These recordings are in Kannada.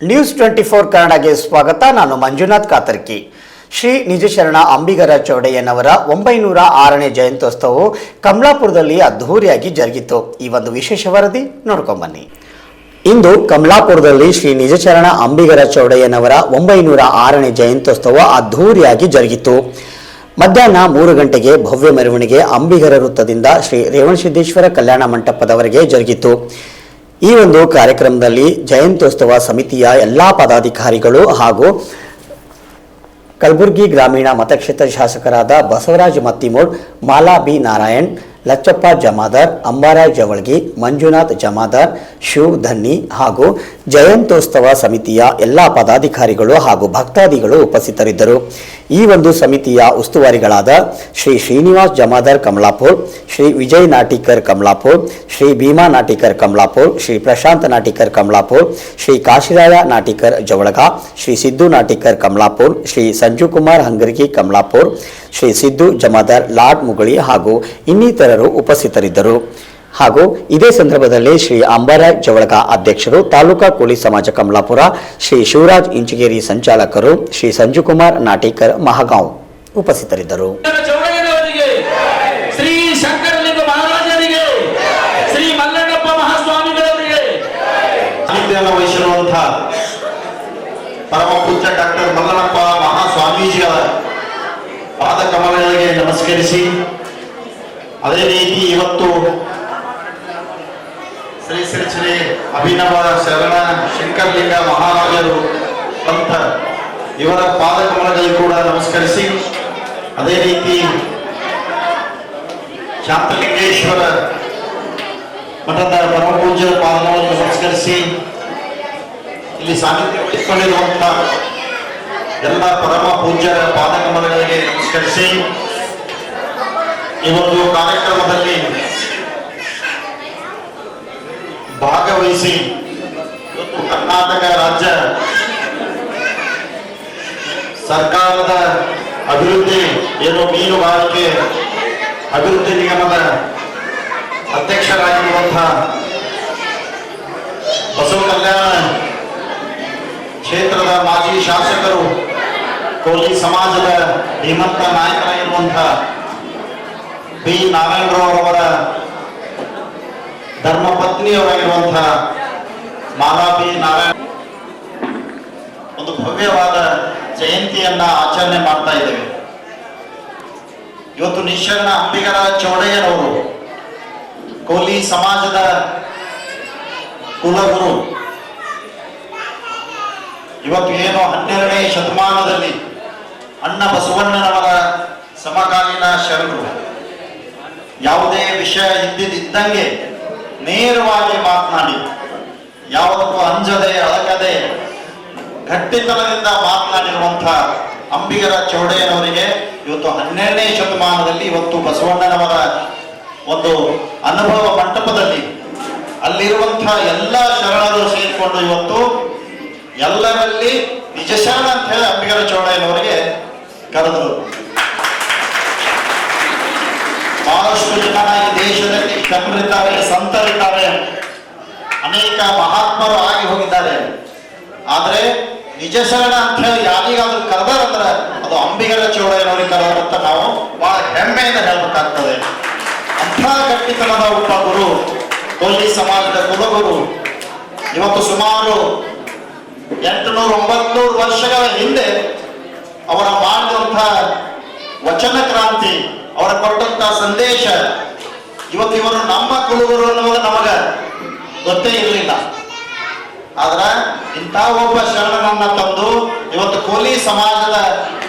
ನ್ಯೂಸ್ 24 ಕನ್ನಡಗೆ ಸ್ವಾಗತ. ನಾನು ಮಂಜುನಾಥ್ ಕಾತರ್ಕಿ. ಶ್ರೀ ನಿಜಶರಣ ಅಂಬಿಗರ ಚೌಡಯ್ಯನವರ 906ನೇ ಜಯಂತ್ಯೋತ್ಸವವು ಕಮಲಾಪುರದಲ್ಲಿ ಅದ್ಧೂರಿಯಾಗಿ ಜರುಗಿತು. ಈ ಒಂದು ವಿಶೇಷ ವರದಿ ನೋಡ್ಕೊಂಬನ್ನಿ. ಇಂದು ಕಮಲಾಪುರದಲ್ಲಿ ಶ್ರೀ ನಿಜಶರಣ ಅಂಬಿಗರ ಚೌಡಯ್ಯನವರ 906ನೇ ಜಯಂತ್ಯೋತ್ಸವ ಅದ್ಧೂರಿಯಾಗಿ ಜರುಗಿತು. ಮಧ್ಯಾಹ್ನ 3 ಗಂಟೆಗೆ ಭವ್ಯ ಮೆರವಣಿಗೆ ಅಂಬಿಗರ ವೃತ್ತದಿಂದ ಶ್ರೀ ರೇವಣಸಿದ್ದೇಶ್ವರ ಕಲ್ಯಾಣ ಮಂಟಪದವರೆಗೆ ಜರುಗಿತು. ಈ ಒಂದು ಕಾರ್ಯಕ್ರಮದಲ್ಲಿ ಜಯಂತ್ಯೋತ್ಸವ ಸಮಿತಿಯ ಎಲ್ಲ ಪದಾಧಿಕಾರಿಗಳು ಹಾಗೂ ಕಲಬುರಗಿ ಗ್ರಾಮೀಣ ಮತಕ್ಷೇತ್ರ ಶಾಸಕರಾದ ಬಸವರಾಜ ಮತ್ತಿಮೂಡ್, ಮಾಲಾ ಬಿ ನಾರಾಯಣ್, ಲಚ್ಚಪ್ಪ ಜಮಾದಾರ್, ಅಂಬಾರಾಯ್ ಜವಳ್ಗಿ, ಮಂಜುನಾಥ್ ಜಮಾದಾರ್, ಶಿವ್ ಧನ್ನಿ ಹಾಗೂ ಜಯಂತ್ಯೋತ್ಸವ ಸಮಿತಿಯ ಎಲ್ಲ ಪದಾಧಿಕಾರಿಗಳು ಹಾಗೂ ಭಕ್ತಾದಿಗಳು ಉಪಸ್ಥಿತರಿದ್ದರು. ಈ ಒಂದು ಸಮಿತಿಯ ಉಸ್ತುವಾರಿಗಳಾದ ಶ್ರೀ ಶ್ರೀನಿವಾಸ್ ಜಮಾದಾರ್ ಕಮಲಾಪುರ್, ಶ್ರೀ ವಿಜಯ್ ನಾಟಿಕರ್ ಕಮಲಾಪುರ್, ಶ್ರೀ ಭೀಮಾ ನಾಟಿಕರ್ ಕಮಲಾಪುರ್, ಶ್ರೀ ಪ್ರಶಾಂತ್ ನಾಟಿಕರ್ ಕಮಲಾಪುರ್, ಶ್ರೀ ಕಾಶಿರಾಯ ನಾಟಿಕರ್ ಜವಳಗ, ಶ್ರೀ ಸಿದ್ದು ನಾಟಿಕರ್ ಕಮಲಾಪುರ್, ಶ್ರೀ ಸಂಜು ಕುಮಾರ್ ಹಂಗರ್ಗಿ ಕಮಲಾಪುರ್, ಶ್ರೀ ಸಿದ್ದು ಜಮಾದಾರ್ ಲಾಡ್ ಮುಗಳಿ ಹಾಗೂ ಇನ್ನಿತರರು ಉಪಸ್ಥಿತರಿದ್ದರು. ಹಾಗೂ ಇದೇ ಸಂದರ್ಭದಲ್ಲಿ ಶ್ರೀ ಅಂಬಾರಾಯ್ ಜವಳಗ ಅಧ್ಯಕ್ಷರು, ತಾಲೂಕಾ ಕೂಲಿ ಸಮಾಜ ಕಮಲಾಪುರ, ಶ್ರೀ ಶಿವರಾಜ್ ಇಂಚಗೇರಿ ಸಂಚಾಲಕರು, ಶ್ರೀ ಸಂಜುಕುಮಾರ್ ನಾಟೇಕರ್ ಮಹಾಗಾಂವ್ ಉಪಸ್ಥಿತರಿದ್ದರು. ಶ್ರೀ ಶಂಕರಲಿಂಗ ಮಹಾರಾಜರಿಗೆ, ಶ್ರೀ ಮಲ್ಲಣ್ಣಪ್ಪ ಮಹಾಸ್ವಾಮಿಗಳವರಿಗೆ ವಹಿಸಿರುವಂತಹ ಪರಮ ಪೂಜ್ಯ ಡಾಕ್ಟರ್ ಮಲ್ಲಣ್ಣಪ್ಪ ಮಹಾಸ್ವಾಮೀಜಿಗಳ ಪಾದ ಕಮಲಗಳಿಗೆ ನಮಸ್ಕರಿಸಿ, ಅದೇ ರೀತಿ ಇವತ್ತು ಶ್ರೀ ಶ್ರೀ ಶ್ರೀ ಅಭಿನವ ಶರಣ ಶಂಕರಲಿಂಗ ಮಹಾರಾಜರು ಅಂತ ಇವರ ಪಾದ ಕಮಲಗಳಿಗೆ ಕೂಡ ನಮಸ್ಕರಿಸಿ, ಅದೇ ರೀತಿ ಶಾಂತಲಿಂಗೇಶ್ವರ ಮಠದ ಪರಮ ಪೂಜ್ಯರ ಪಾದವನ್ನು ನಮಸ್ಕರಿಸಿ, ಇಲ್ಲಿ ಸಾನ್ನಿಧ್ಯ ವಹಿಸಿಕೊಂಡಿರುವಂತಹ ಎಲ್ಲ ಪರಮ ಪೂಜ್ಯರ ಪಾದ ಕಮಲಗಳಿಗೆ ನಮಸ್ಕರಿಸಿ, ಈ ಒಂದು ಕಾರ್ಯಕ್ರಮದಲ್ಲಿ ಭಾಗವಹಿಸಿ ಇವತ್ತು ಕರ್ನಾಟಕ ರಾಜ್ಯ ಸರ್ಕಾರದ ಅಭಿವೃದ್ಧಿ ಏನು ಮೀನುಗಾರಿಕೆ ಅಭಿವೃದ್ಧಿ ನಿಗಮದ ಅಧ್ಯಕ್ಷರಾಗಿರುವಂತಹ ಬಸವ ಕಲ್ಯಾಣ ಕ್ಷೇತ್ರದ ಮಾಜಿ ಶಾಸಕರು, ಕೋಲಿ ಸಮಾಜದ ಧೀಮಂತ ನಾಯಕರಾಗಿರುವಂತಹ ಬಿ ನಾರಾಯಣರಾವ್ ಅವರ ಧರ್ಮಪತ್ನಿಯವರಾಗಿರುವಂತಹ ಮಾಲಾ ಬಿ ನಾರಾಯಣ್ ಒಂದು ಭವ್ಯವಾದ ಜಯಂತಿಯನ್ನ ಆಚರಣೆ ಮಾಡ್ತಾ ಇದ್ದೇವೆ. ಇವತ್ತು ನಿಜಶರಣ ಅಂಬಿಗರ ಚೌಡಯ್ಯನವರು ಕೋಲಿ ಸಮಾಜದ ಕುಲಗುರು. ಇವತ್ತು ಏನು 12ನೇ ಶತಮಾನದಲ್ಲಿ ಅಣ್ಣ ಬಸವಣ್ಣನವರ ಸಮಕಾಲೀನ ಶರಣರು ಯಾವುದೇ ವಿಷಯ ಇದ್ದಂಗೆ ನೇರವಾಗಿ ಮಾತನಾಡಿ, ಯಾವುದಕ್ಕೂ ಅಂಜದೆ ಅಳಕದೆ ಗಟ್ಟಿತನದಿಂದ ಮಾತನಾಡಿರುವಂತಹ ಅಂಬಿಗರ ಚೌಡಯ್ಯನವರಿಗೆ ಇವತ್ತು 12ನೇ ಶತಮಾನದಲ್ಲಿ ಇವತ್ತು ಬಸವಣ್ಣನವರ ಒಂದು ಅನುಭವ ಮಂಟಪದಲ್ಲಿ ಅಲ್ಲಿರುವಂತಹ ಎಲ್ಲ ಶರಣರು ಸೇರಿಕೊಂಡು ಇವತ್ತು ಎಲ್ಲರಲ್ಲಿ ನಿಜಶರಣ ಅಂತ ಹೇಳಿ ಅಂಬಿಗರ ಚೌಡಯ್ಯನವರಿಗೆ ಕರೆದರು. ಬಹಳಷ್ಟು ಜನ ಈ ದೇಶದಲ್ಲಿ ಶರಣರಿದ್ದಾರೆ, ಸಂತರಿದ್ದಾರೆ, ಅನೇಕ ಮಹಾತ್ಮರು ಆಗಿ ಹೋಗಿದ್ದಾರೆ. ಆದ್ರೆ ನಿಜಶರಣ ಅಂತ ಹೇಳಿ ಯಾರಿಗಾದ್ರೂ ಕರೆದಾರಂದ್ರೆ ಅದು ಅಂಬಿಗರ ಚೌಡಯ್ಯನವರಿಗೆ ಕರೆದಂತ ನಾವು ಬಹಳ ಹೆಮ್ಮೆಯಿಂದ ಹೇಳ್ಬೇಕಾಗ್ತದೆ. ಅಂಥ ಗಟ್ಟಿತನದ ಒಬ್ಬ ಗುರು, ಕೋಲಿ ಸಮಾಜದ ಕುಲಗುರು. ಇವತ್ತು ಸುಮಾರು 800-900 ವರ್ಷಗಳ ಹಿಂದೆ ಅವರ ಮಾಡಿದಂತಹ ವಚನ ಕ್ರಾಂತಿ, ಅವರ ಕೊಟ್ಟಂತ ಸಂದೇಶ ಇವತ್ತು ಇವರು ನಮ್ಮ ಕುಲಗುರು ಅನ್ನೋದು ನಮಗ ಗೊತ್ತೇ ಇರಲಿಲ್ಲ. ಆದ್ರ ಇಂಥ ಒಬ್ಬ ಶರಣನನ್ನ ತಂದು ಇವತ್ತು ಕೋಲಿ ಸಮಾಜದ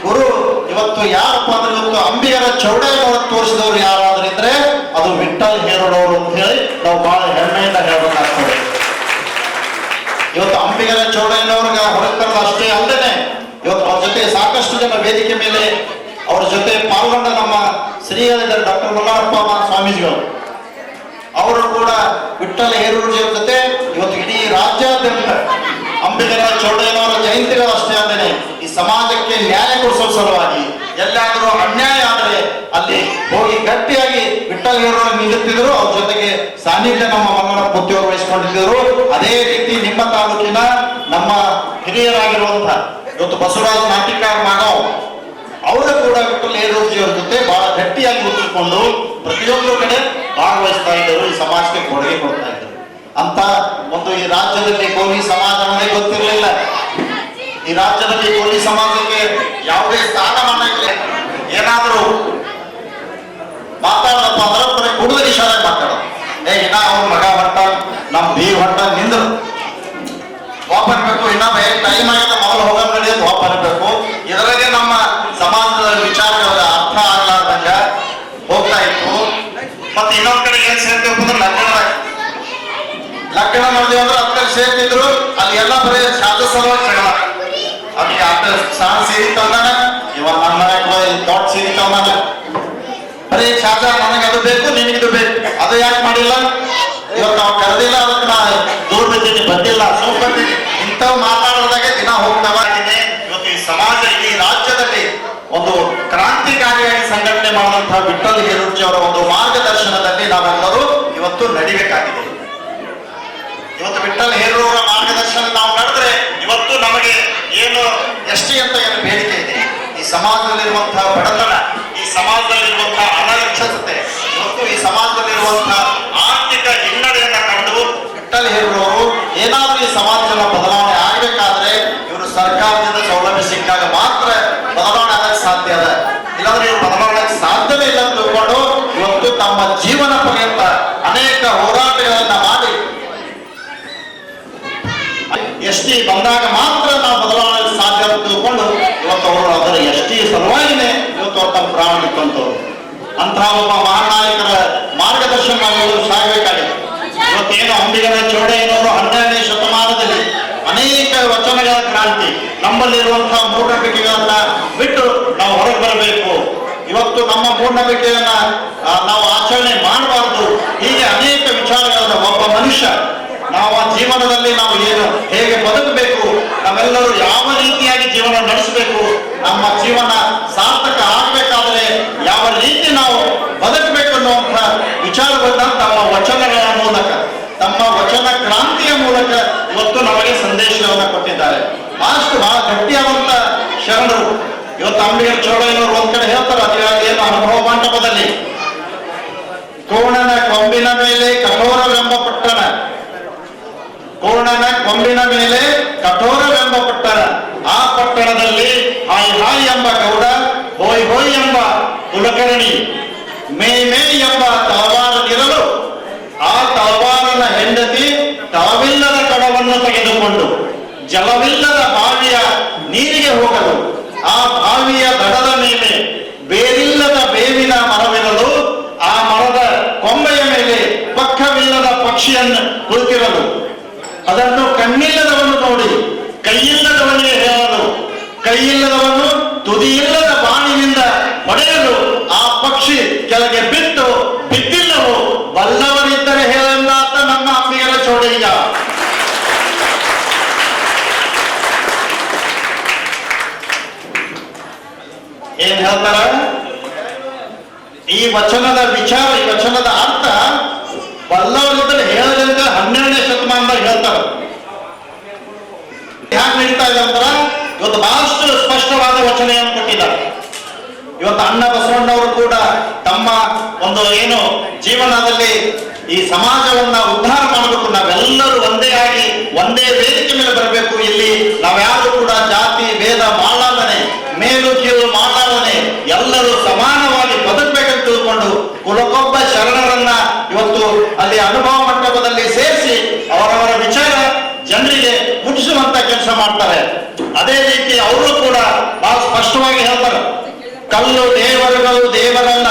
ಗುರು ಇವತ್ತು ಯಾರಪ್ಪ ಅಂದ್ರೆ ಇವತ್ತು ಅಂಬಿಗರ ಚೌಡಯ್ಯನವರು ತೋರಿಸಿದವರು ಯಾರಾದ್ರೂ ಇದ್ರೆ ಅದು ವಿಠ್ಠಲ್ ಹೇರೋಡವರು ಅಂತ ಹೇಳಿ ನಾವು ಬಹಳ ಹೆಮ್ಮೆಯಿಂದ ಹೇಳ್ಬೇಕಾಗ್ತದೆ. ಇವತ್ತು ಅಂಬಿಗರ ಚೌಡಯ್ಯನವ್ರಿಗೆ ಹೊರತರದ ಅಷ್ಟೇ ಅಲ್ಲದೆ ಇವತ್ತು ಅವ್ರ ಜೊತೆ ಸಾಕಷ್ಟು ಜನ ವೇದಿಕೆ ಮೇಲೆ ಅವರ ಜೊತೆ ಪಾಲ್ಗೊಂಡ ನಮ್ಮ ಶ್ರೀಗಳಿದ್ದಾರೆ ಡಾಕ್ಟರ್ ಮಲ್ಲಣ್ಣಪ್ಪ ಸ್ವಾಮೀಜಿಗಳು. ಅವರು ಕೂಡ ವಿಠ್ಠಲ ಹೇರೂರು ಜೊತೆ ಇವತ್ತು ಇಡೀ ರಾಜ್ಯಾದ್ಯಂತ ಅಂಬಿಗರ ಚೌಡಯ್ಯನವರ ಜಯಂತಿಗಳು ಅಷ್ಟೇ ಅಲ್ಲದೆ ಈ ಸಮಾಜಕ್ಕೆ ನ್ಯಾಯ ಕೊಡಿಸೋ ಸಲುವಾಗಿ ಎಲ್ಲಾದರೂ ಅನ್ಯಾಯ ಆದರೆ ಅಲ್ಲಿ ಹೋಗಿ ಗಟ್ಟಿಯಾಗಿ ವಿಠ್ಠಲ ಹೇರೂರು ನಿಲ್ಲುತ್ತಿದ್ರು. ಅವ್ರ ಜೊತೆಗೆ ಸಾನ್ನಿಧ್ಯ ನಮ್ಮ ಮಲ್ಲಣ್ಣ ಪುತ್ತಿಯವರು ವಹಿಸಿಕೊಂಡಿದ್ದರು. ಅದೇ ರೀತಿ ನಿಮ್ಮ ತಾಲೂಕಿನ ನಮ್ಮ ಹಿರಿಯರಾಗಿರುವಂತ ಇವತ್ತು ಬಸವರಾಜ ನಾಟಿಕಾರ ಮಾನವ್ ಅವರು ಕೂಡ ವಿಠಲ್ ಹೇರೂರ್ಜಿಯವರ ಜೊತೆ ಬಹಳ ಗಟ್ಟಿಯಾಗಿ ಗುರುತಿಸಿಕೊಂಡು ಪ್ರತಿಯೊಂದು ಕಡೆ ಭಾಗವಹಿಸ್ತಾ ಇದ್ದರು, ಈ ಸಮಾಜಕ್ಕೆ ಕೊಡುಗೆ ಕೊಡ್ತಾ ಇದ್ದರು. ಅಂತ ಒಂದು ಈ ರಾಜ್ಯದಲ್ಲಿ ಕೋಲಿ ಸಮಾಜ ನನಗೆ ಗೊತ್ತಿರಲಿಲ್ಲ. ಈ ರಾಜ್ಯದಲ್ಲಿ ಕೋಲಿ ಸಮಾಜಕ್ಕೆ ಯಾವುದೇ ಸ್ಥಾನಮಾನ ಇಲ್ಲ. ಏನಾದರೂ ಮಾತಾಡಪ್ಪ ಅಂದ್ರೆ ಬರೀ ಕುಡಿದ ವಿಷಯ ಮಾತಾಡೋದು. ಇನ್ನ ಅವ್ರ ಮಗ ಹೊಟ್ಟ ನಮ್ ಬಿ ಹೊಟ್ಟ ನಿಂದ್ರು ವಾಪರ್ಬೇಕು, ಇನ್ನೊಬ್ಬ ಟೈಮ್ ಆಗಿದೆ ಮೊದಲು ಹೋಗೋದು ನಡೆಯೋದು ವಾಪರ್ಬೇಕು. ಇದರಾಗೆ ನಮ್ಮ ಸಮಾಜದ ವಿಚಾರಗಳ ಅರ್ಥ ಆಗ್ಲಾರ್ದಂಗ ಹೋಗ್ತಾ ಇತ್ತು. ಮತ್ತೆ ಇನ್ನೊಂದ್ ಕಡೆ ಏನ್ ಸೇರ್ತೀವಿ ಅಂದ್ರೆ ಲಗ್ನ ಮಾಡಿದ್ವಿ ಅಂದ್ರೆ ಅಕ್ಕಲ್ಲಿ ಸೇರ್ತಿದ್ರು, ಅಲ್ಲಿ ಎಲ್ಲ ಬರೀ ಶಾದ ಸಲುವಾಗಿ ಜಗಳ. ಅಲ್ಲಿ ಅಕ್ಕ ಸಾಣ ಸೀರೆ ತಂದಾನ, ಇವಾಗ ನನ್ನ ಮನೆಗೆ ದೊಡ್ಡ ಸೀರೆ ತಂದಾನ, ಬರೀ ಶಾದ ನನಗೆ ಅದು ಬೇಕು ನಿನಗಿದು ಬೇಕು, ಅದು ಯಾಕೆ ಮಾಡಿಲ್ಲ, ಇವತ್ತು ನಾವು ಕರೆದಿಲ್ಲ ಅದಕ್ಕೆ ನಾ ದೂರ ಬಿದ್ದೀನಿ ಬಂದಿಲ್ಲ ಸುಮ್ ಬಂದಿದ್ದೀನಿ, ಇಂಥವು ಮಾತಾಡೋದಾಗೆ ದಿನ ಹೋಗ್ತಾವ. ಇವತ್ತು ಈ ಸಮಾಜ ಈ ರಾಜ್ಯದಲ್ಲಿ ಒಂದು ಕ್ರಾಂತಿಕಾರಿಯಾಗಿ ಸಂಘಟನೆ ಮಾಡುವಂತಹ ವಿಠಲ್ ಹೇರೂರ್ಜಿ ಅವರ ಒಂದು ಮಾರ್ಗದರ್ಶನದಲ್ಲಿ ನಾವೆಲ್ಲರೂ ಇವತ್ತು ನಡಿಬೇಕಾಗಿದೆ. ಇವತ್ತು ವಿಠಲ್ ಹೇರೂರ ಮಾರ್ಗದರ್ಶನ ನಾವು ನಡೆದ್ರೆ ಇವತ್ತು ನಮಗೆ ಏನು ಎಷ್ಟೇ ಅಂತ ಏನು ಬೇಡಿಕೆ ಇದೆ. ಈ ಸಮಾಜದಲ್ಲಿರುವಂತಹ ಬಡತನ, ಈ ಸಮಾಜದಲ್ಲಿರುವಂತಹ ಅನಕ್ಷತೆ, ಇವತ್ತು ಈ ಸಮಾಜದಲ್ಲಿರುವಂತಹ ಆರ್ಥಿಕ ಹಿನ್ನಡೆಯನ್ನ ಕಂಡು ವಿಠಲ್ ಹೇರೂರವರು ಏನಾದ್ರೂ ಈ ಸಮಾಜದ ಬದಲಾವಣೆ ಆಗಬೇಕಾದ್ರೆ ಇವರು ಸರ್ಕಾರದಿಂದ ಸೌಲಭ್ಯ ಸಿಕ್ಕಾಗ ಮಾತ್ರ ಬದಲಾವಣೆ ಆಗಕ್ಕೆ ಸಾಧ್ಯ ಅದ. ಇಲ್ಲಾಂದ್ರೆ ಇವರು ಬದಲಾವಣೆ ಸಾಧ್ಯವೇ ಇಲ್ಲ ಅಂತ ತಿಳ್ಕೊಂಡು ಇವತ್ತು ತಮ್ಮ ಜೀವನ ಪರ್ಯಂತ ಅನೇಕ ಹೋರಾಟಗಳನ್ನ ಮಾಡಿ ಎಸ್ಟಿ ಬಂದಾಗ ಮಾತ್ರ ನಾವು ಬದಲಾವಣೆ ಸಾಧ್ಯ ಅಂತ ತಿಳ್ಕೊಂಡು ಇವತ್ತು ಅವರು ಅದರ ಎಸ್ಟಿ ಸಲುವಾಗಿನೇ ಇವತ್ತು ಅವ್ರು ತಮ್ಮ ಪ್ರಾಣ ಇಟ್ಟಂತವ್ರು. ಅಂತಹ ಒಬ್ಬ ಮಹಾನಾಯಕರ ಮಾರ್ಗದರ್ಶನ ನಾವು ಸಾಗಬೇಕಾಗಿದೆ. ಇವತ್ತೇನು ಅಂಬಿಗರ ಚೌಡಯ್ಯನವರು 12ನೇ ಶತಮಾನದಲ್ಲಿ ಅನೇಕ ವಚನಗಳ ಕ್ರಾಂತಿ, ನಮ್ಮಲ್ಲಿರುವಂತಹ ಮೂಢನಂಬಿಕೆಗಳನ್ನ ಬಿಟ್ಟು ನಾವು ಹೊರಗೆ ಬರಬೇಕು, ಇವತ್ತು ನಮ್ಮ ಮೂಢನಂಬಿಕೆಯನ್ನ ನಾವು ಆಚರಣೆ ಮಾಡಬಾರ್ದು, ಹೀಗೆ ಅನೇಕ ವಿಚಾರಗಳನ್ನ ಒಬ್ಬ ಮನುಷ್ಯ ನಾವು ಆ ಜೀವನದಲ್ಲಿ ನಾವು ಏನು ಹೇಗೆ ಬದುಕಬೇಕು, ನಾವೆಲ್ಲರೂ ಯಾವ ರೀತಿಯಾಗಿ ಜೀವನ ನಡೆಸಬೇಕು, ನಮ್ಮ ಜೀವನ ಸಾರ್ಥಕ ಆಗ್ಬೇಕಾದ್ರೆ ಯಾವ ರೀತಿ ನಾವು ಬದುಕಬೇಕು ಅನ್ನುವಂಥ ವಿಚಾರಗಳನ್ನ ತಮ್ಮ ವಚನಗಳ ಮೂಲಕ, ತಮ್ಮ ವಚನ ಕ್ರಾಂತಿಯ ಮೂಲಕ ಇವತ್ತು ನಮಗೆ ಸಂದೇಶವನ್ನು ಕೊಟ್ಟಿದ್ದಾರೆ. ಬಹಳ ಗಟ್ಟಿಯಾದಂತ ಶರಣರು. ಇವತ್ತು ಅಂಬಿಗರ ಚೌಡಯ್ಯನವರು ಒಂದ್ ಕಡೆ ಹೇಳ್ತಾರೆ, ಅದೇನು ಅನುಭವ ಮಂಟಪದಲ್ಲಿ, ಕೋಣನ ಕೊಂಬಿನ ಮೇಲೆ ಕಠೋರವೆಂಬ ಪಟ್ಟಣ, ಕೋಣನ ಕೊಂಬಿನ ಮೇಲೆ ಕಠೋರವೆಂಬ ಪಟ್ಟಣ, ಆ ಪಟ್ಟಣದಲ್ಲಿ ಹಾಯ್ ಹಾಯ್ ಎಂಬ ಗೌಡ, ಹೋಯ್ ಹೋಯ್ ಎಂಬ ಕುಲಕರ್ಣಿ, ಮೇ ಮೇ ಎಂಬ ತಳವಾರನಿರಲು ಆ ತಳವಾರನ ಹೆಂಡತಿ ತಳವಿಲ್ಲದ ಕಡವನ್ನು ತೆಗೆದುಕೊಂಡು ಜಲವಿಲ್ಲದ ಬಾವಿಯ ನೀರಿಗೆ ಹೋಗಲು ಆ ಬಾವಿಯ ದಡದ ಮೇಲೆ ಬೇರಿಲ್ಲದ ಬೇವಿನ ಮರವಿರಲು ಆ ಮರದ ಕೊಂಬೆಯ ಮೇಲೆ ಪಕ್ಕವಿಲ್ಲದ ಪಕ್ಷಿಯನ್ನು ಕುಳಿತಿರಲು ಅದನ್ನು ಕಣ್ಣಿಲ್ಲದವನು ನೋಡಿ ಕೈಯಿಲ್ಲದವನಿಗೆ ಹೇಳಲು, ಕೈಯಿಲ್ಲದವನು ತುದಿಯಿಲ್ಲದ ಬಾಣಿನಿಂದ ಹೊಡೆಯಲು ಆ ಪಕ್ಷಿ ಕೆಳಗೆ ಬಿಟ್ಟು ಬಿದ್ದಿಲ್ಲವೋ ಬಲ್ಲವರಿದ್ದರೆ ಹೇಳಂದಾತ ನಮ್ಮ ಅಂಬಿಗರ ಚೌಡಯ್ಯ. ಏನ್ ಹೇಳ್ತಾರ? ಈ ವಚನದ ವಿಚಾರ, ಈ ವಚನದ ಅರ್ಥ ಬಲ್ಲವರಿದ್ದರೆ ಹೇಳದಂತ 12ನೇ ಶತಮಾನದಾಗ ಹೇಳ್ತಾರ. ಹ್ಯಾಕ್ ನಡೀತಾ ಇದೆ ಅಂತಾರ, ಇವತ್ತು ಬಹಳಷ್ಟು ಸ್ಪಷ್ಟವಾದ ವಚನೆಯನ್ನು ಕೊಟ್ಟಿದ್ದಾರೆ. ಇವತ್ತು ಅಣ್ಣ ಬಸವಣ್ಣವರು ಕೂಡ ತಮ್ಮ ಒಂದು ಏನು ಜೀವನದಲ್ಲಿ ಈ ಸಮಾಜವನ್ನ ಉದ್ಧಾರ ಮಾಡಬೇಕು, ನಾವೆಲ್ಲರೂ ಒಂದೇ ಆಗಿ ಒಂದೇ ವೇದಿಕೆ ಮೇಲೆ ಬರಬೇಕು, ಇಲ್ಲಿ ನಾವ್ಯಾರು ಕೂಡ ಜಾತಿ ಭೇದ ಮಾಡಲಾರನೆ, ಮೇಲು ಕೀಳು ಮಾಡಲಾರನೆ, ಎಲ್ಲರೂ ಸಮಾನವಾಗಿ ಬದುಕಬೇಕಂತ ತಿಳ್ಕೊಂಡು ಕುಲಕ್ಕೊಬ್ಬ ಶರಣರನ್ನ ಇವತ್ತು ಅಲ್ಲಿ ಅನುಭವ ಮಂಟಪದಲ್ಲಿ ಸೇರಿಸಿ ಅವರವರ ವಿಚಾರ ಜನರಿಗೆ ಮುಟ್ಟಿಸುವಂತ ಕೆಲಸ ಮಾಡ್ತಾರೆ. ಅದೇ ರೀತಿ ಅವರು ಕೂಡ ಬಹಳ ಸ್ಪಷ್ಟವಾಗಿ ಹೇಳ್ತಾರೆ, ಕಲ್ಲು ದೇವರುಗಳು ದೇವರಲ್ಲ,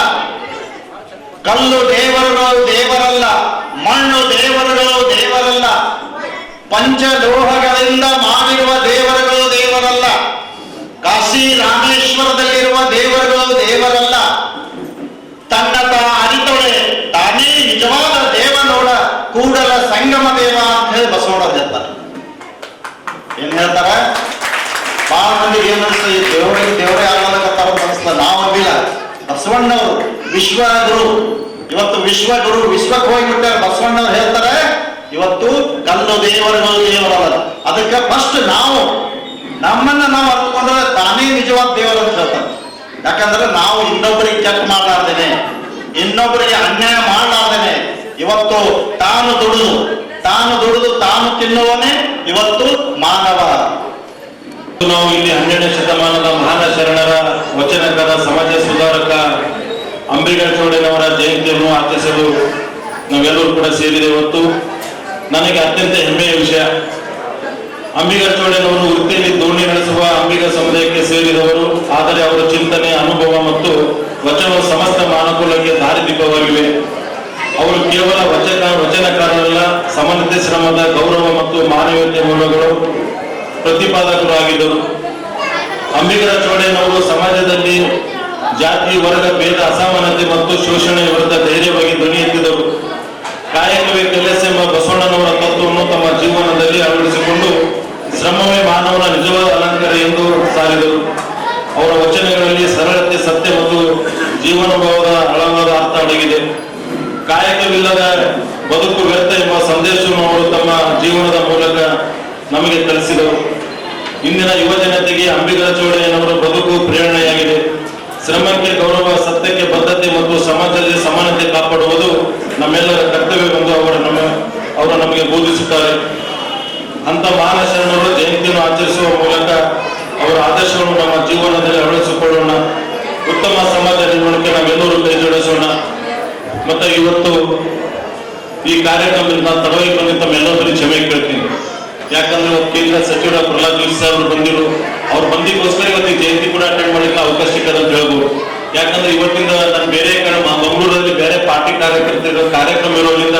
ಕಲ್ಲು ದೇವರುಗಳು ದೇವರಲ್ಲ, ಮಣ್ಣು ದೇವರುಗಳು ದೇವರಲ್ಲ, ಪಂಚಲೋಹಗಳಿಂದ ಮಾಡಿರುವ ದೇವರುಗಳು ದೇವರಲ್ಲ, ಕಾಶಿ ರಾಮೇಶ್ವರದಲ್ಲಿರುವ ದೇವರುಗಳು ದೇವರಲ್ಲ, ತನ್ನ ಅರಿತೊಳೆ ತಾನೇ ನಿಜವಾದ ದೇವನೋಡ ಕೂಡಲ ಸಂಗಮ ದೇವ ಅಂತ ಹೇಳಿ ಬಸವಣ್ಣ ಹೇಳ್ತಾರೆ. ಏನ್ ಹೇಳ್ತಾರ? ಬಹಳ ಮಂದಿಗೆ ಏನ್ ಅನ್ಸ್ತ, ಈ ದೇವರೇ ಆಗಲಕತ್ತಾರ ಅನ್ಸ್ತ. ನಾವು ಅಂದಿಲ್ಲ, ಬಸವಣ್ಣವರು ವಿಶ್ವಗುರು, ಇವತ್ತು ವಿಶ್ವಗುರು ವಿಶ್ವಕ್ಕೆ ಹೋಗಿಬಿಟ್ಟಾರೆ. ಬಸವಣ್ಣವ್ರು ಹೇಳ್ತಾರೆ ಇವತ್ತು ಕಲ್ಲು ದೇವರುಗಳು ದೇವರಲ್ಲ. ಅದಕ್ಕೆ ಫಸ್ಟ್ ನಾವು ನಮ್ಮನ್ನ ನಾವು ಅರ್ಕೊಂಡ್ರೆ ತಾನೇ ನಿಜವಾದ ದೇವರು ಅಂತ ಹೇಳ್ತಾರೆ. ಯಾಕಂದ್ರೆ ನಾವು ಇನ್ನೊಬ್ಬರಿಗೆ ಕೆಟ್ಟ ಮಾಡಲಾರ್ದೇನೆ, ಇನ್ನೊಬ್ಬರಿಗೆ ಅನ್ಯಾಯ ಮಾಡಲಾರ್ದೇನೆ ಇವತ್ತು ತಾನು ದುಡಿದು ತಾನು ತಿನ್ನುವನೇ ಇವತ್ತು ಮಾನವ. ನಾವು ಇಲ್ಲಿ 12ನೇ ಶತಮಾನದ ಮಹಾನ ಶರಣರ ವಚನಕಾರ ಸಮಾಜ ಸುಧಾರಕ ಅಂಬಿಗರ ಚೌಡಯ್ಯನವರ ಜಯಂತಿಯನ್ನು ಆಚರಿಸಲು ನಾವೆಲ್ಲರೂ ಕೂಡ ಸೇರಿದೆ. ಇವತ್ತು ನನಗೆ ಅತ್ಯಂತ ಹೆಮ್ಮೆಯ ವಿಷಯ. ಅಂಬಿಗರ ಚೌಡಯ್ಯನವರು ವೃತ್ತಿಯಲ್ಲಿ ದೋಣಿ ನಡೆಸುವ ಅಂಬಿಗ ಸಮುದಾಯಕ್ಕೆ ಸೇರಿದವರು. ಆದರೆ ಅವರ ಚಿಂತನೆ, ಅನುಭವ ಮತ್ತು ವಚನವು ಸಮಸ್ತ ಮಾನವಕುಲಕ್ಕೆ ದಾರಿದೀಪವಾಗಿವೆ. ಅವರು ಕೇವಲ ವಚನಕಾರರಲ್ಲ, ಸಮಾನತೆ, ಶ್ರಮದ ಗೌರವ ಮತ್ತು ಮಾನವೀಯತೆ ಮೂಲಗಳು ಪ್ರತಿಪಾದಕರು ಆಗಿದ್ದರು. ಅಂಬಿಗರ ಚೌಡಯ್ಯನವರು ಸಮಾಜದಲ್ಲಿ ಜಾತಿ, ವರ್ಗ, ಭೇದ, ಅಸಮಾನತೆ ಮತ್ತು ಶೋಷಣೆ ವಿರುದ್ಧ ಧೈರ್ಯವಾಗಿ ಧ್ವನಿ ಎತ್ತಿದರು. ಕಾಯಕವೇ ಕೆಲಸ ಎಂಬ ಬಸವಣ್ಣನವರ ತತ್ವವನ್ನು ತಮ್ಮ ಜೀವನದಲ್ಲಿ ಅಳವಡಿಸಿಕೊಂಡು ಶ್ರಮವೇ ಮಾನವನ ನಿಜವಾದ ಅಲಂಕಾರ ಎಂದು ಸಾರಿದರು. ಅವರ ವಚನಗಳಲ್ಲಿ ಸರಳತೆ, ಸತ್ಯ ಮತ್ತು ಜೀವನಭಾವದ ಆಳವಾದ ಅರ್ಥ ಅಡಗಿದೆ. ಕಾಯಕವಿಲ್ಲದ ಬದುಕು ವ್ಯರ್ಥ ಎಂಬ ಸಂದೇಶವನ್ನು ಅವರು ತಮ್ಮ ಜೀವನದ ಮೂಲಕ ನಮಗೆ ಕಲಿಸಿದರು. ಇಂದಿನ ಯುವ ಜನತೆಗೆ ಅಂಬಿಗರ ಚೌಡಯ್ಯನವರ ಬದುಕು ಪ್ರೇರಣೆಯಾಗಿದೆ. ಶ್ರಮಕ್ಕೆ ಗೌರವ, ಸತ್ಯಕ್ಕೆ ಬದ್ಧತೆ ಮತ್ತು ಸಮಾಜದಲ್ಲಿ ಸಮಾನತೆ ಕಾಪಾಡುವುದು ನಮ್ಮೆಲ್ಲರ ಕರ್ತವ್ಯವೆಂದು ಅವರು ನಮಗೆ ಬೋಧಿಸುತ್ತಾರೆ. ಅಂತ ಮಹಾನ ಶರಣರು ಜಯಂತಿಯನ್ನು ಆಚರಿಸುವ ಮೂಲಕ ಅವರ ಆದರ್ಶವನ್ನು ನಮ್ಮ ಜೀವನದಲ್ಲಿ ಅಳವಡಿಸಿಕೊಳ್ಳೋಣ. ಉತ್ತಮ ಸಮಾಜ ನಿರ್ಮಾಣಕ್ಕೆ ನಾವೆಲ್ಲರೂ ಕೈ ಜೋಡಿಸೋಣ. ಮತ್ತೆ ಇವತ್ತು ಈ ಕಾರ್ಯಕ್ರಮದಲ್ಲಿ ನಾನು ತಡವಾಗಿ ಬಂದು ತಮ್ಮೆಲ್ಲರೂ ಕ್ಷಮೆ ಕೇಳ್ತೀನಿ. ಯಾಕಂದ್ರೆ ಕೇಂದ್ರ ಸಚಿವರ ಪ್ರಹ್ಲಾದ್ ಜೋಶಿ ಸರ್ ಅವರು ಬಂದಿರು. ಅವ್ರು ಬಂದಿಗೋಸ್ಕರ ಇವತ್ತು ಈ ಜಯಂತಿ ಕೂಡ ಅಟೆಂಡ್ ಮಾಡಲಿಕ್ಕೆ ಅವಕಾಶ ಸಿಕ್ಕದ ಅಂತ ಹೇಳ್ಬೋದು. ಯಾಕಂದ್ರೆ ಇವತ್ತಿಂದ ನಾನು ಬೇರೆ ಕಡೆ ಮಂಗಳೂರಲ್ಲಿ ಬೇರೆ ಪಾರ್ಟಿ ಕಾರ್ಯಕ್ರಮ ಇರೋದ್ರಿಂದ